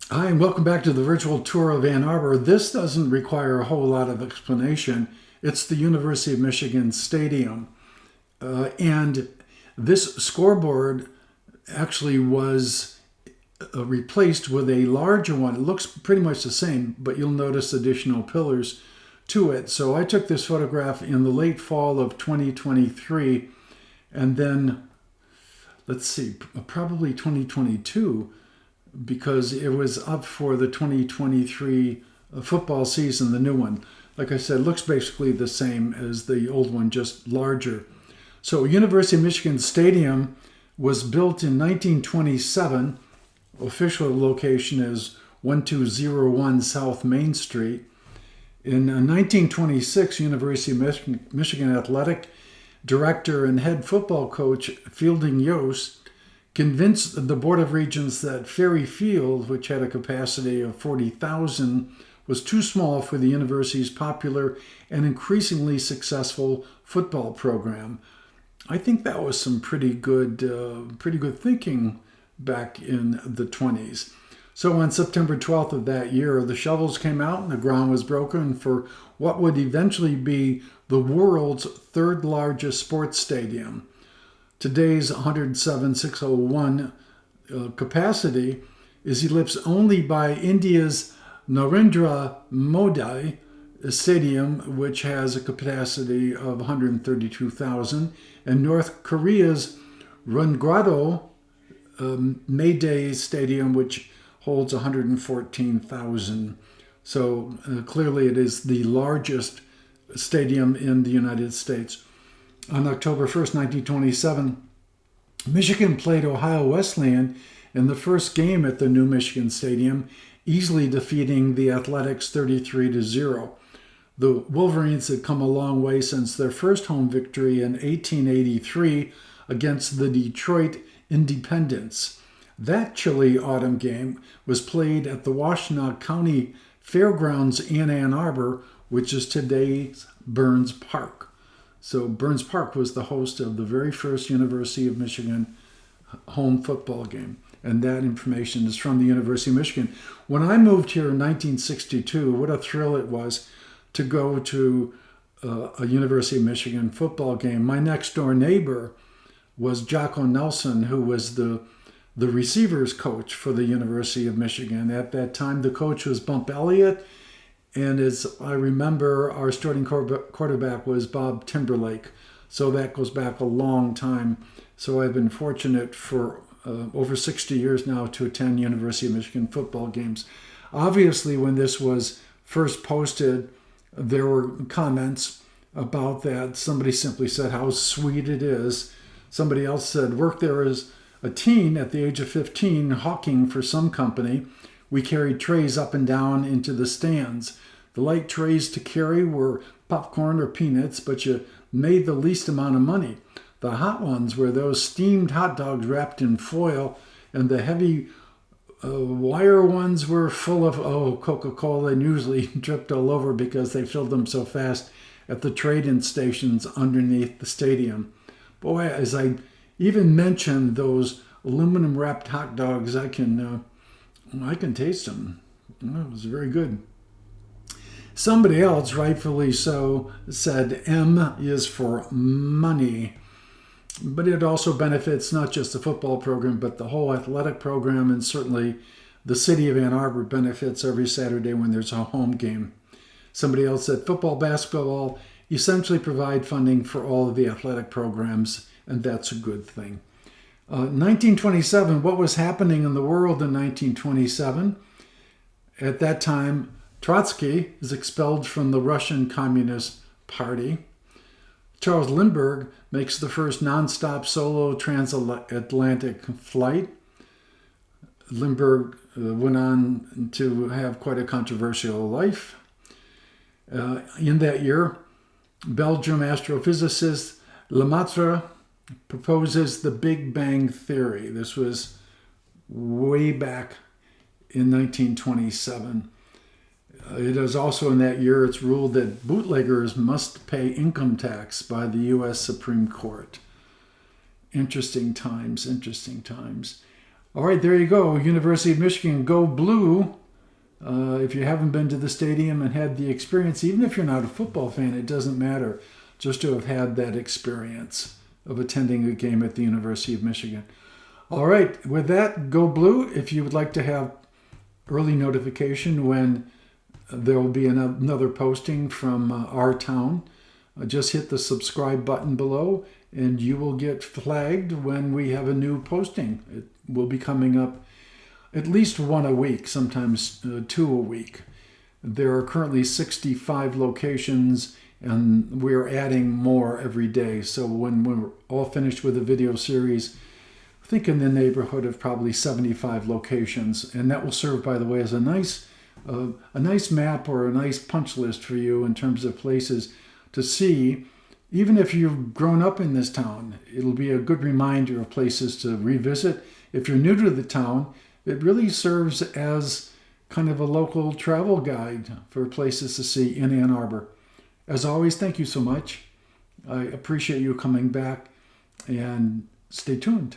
Hi, and welcome back to the virtual tour of Ann Arbor. This doesn't require a whole lot of explanation. It's the University of Michigan Stadium. And this scoreboard actually was replaced with a larger one. It looks pretty much the same, but you'll notice additional pillars to it. So I took this photograph in the late fall of 2023, and then, let's see, probably 2022 because it was up for the 2023 football season, the new one. Like I said, looks basically the same as the old one, just larger. So, University of Michigan Stadium was built in 1927. Official location is 1201 South Main Street. In 1926, University of Michigan athletic director and head football coach Fielding Yost convinced the Board of Regents that Ferry Field, which had a capacity of 40,000, was too small for the university's popular and increasingly successful football program. I think that was some pretty good thinking back in the 20s. So on September 12th of that year, the shovels came out and the ground was broken for what would eventually be the world's third largest sports stadium. Today's 107,601 capacity is eclipsed only by India's Narendra Modi Stadium, which has a capacity of 132,000, and North Korea's Rungwado Mayday Stadium, which holds 114,000. So clearly it is the largest stadium in the United States. On October 1st, 1927, Michigan played Ohio Wesleyan in the first game at the new Michigan Stadium, easily defeating the Athletics 33-0. The Wolverines had come a long way since their first home victory in 1883 against the Detroit Independents. That chilly autumn game was played at the Washtenaw County Fairgrounds in Ann Arbor, which is today's Burns Park. So Burns Park was the host of the very first University of Michigan home football game. And that information is from the University of Michigan. When I moved here in 1962, what a thrill it was to go to a University of Michigan football game. My next door neighbor was Jocko Nelson, who was the receivers coach for the University of Michigan. At that time, the coach was Bump Elliott. And as I remember, our starting quarterback was Bob Timberlake. So that goes back a long time. So I've been fortunate for over 60 years now to attend University of Michigan football games. Obviously, when this was first posted, there were comments about that. Somebody simply said how sweet it is. Somebody else said, worked there as a teen at the age of 15, hawking for some company. We carried trays up and down into the stands. The light trays to carry were popcorn or peanuts, but you made the least amount of money. The hot ones were those steamed hot dogs wrapped in foil, and the heavy wire ones were full of, Coca-Cola, and usually dripped all over because they filled them so fast at the trade-in stations underneath the stadium. Boy, as I even mentioned those aluminum wrapped hot dogs, I can taste them. It was very good. Somebody else, rightfully so, said M is for money. But it also benefits not just the football program, but the whole athletic program, and certainly the city of Ann Arbor benefits every Saturday when there's a home game. Somebody else said football, basketball essentially provide funding for all of the athletic programs, and that's a good thing. 1927, what was happening in the world in 1927? At that time, Trotsky is expelled from the Russian Communist Party. Charles Lindbergh makes the first nonstop solo transatlantic flight. Lindbergh went on to have quite a controversial life. In that year, Belgium astrophysicist Lemaitre proposes the Big Bang Theory. This was way back in 1927. It is also in that year it's ruled that bootleggers must pay income tax by the U.S. Supreme Court. Interesting times, interesting times. All right, there you go. University of Michigan, go blue. If you haven't been to the stadium and had the experience, even if you're not a football fan, it doesn't matter just to have had that experience of attending a game at the University of Michigan. All right, with that, go blue. If you would like to have early notification when there will be another posting from our town, just hit the subscribe button below and you will get flagged when we have a new posting. It will be coming up at least one a week, sometimes two a week. There are currently 65 locations and we're adding more every day. So when we're all finished with the video series, I think in the neighborhood of probably 75 locations. And that will serve, by the way, as a nice map or a nice punch list for you in terms of places to see. Even if you've grown up in this town, it'll be a good reminder of places to revisit. If you're new to the town, it really serves as kind of a local travel guide for places to see in Ann Arbor. As always, thank you so much. I appreciate you coming back and stay tuned.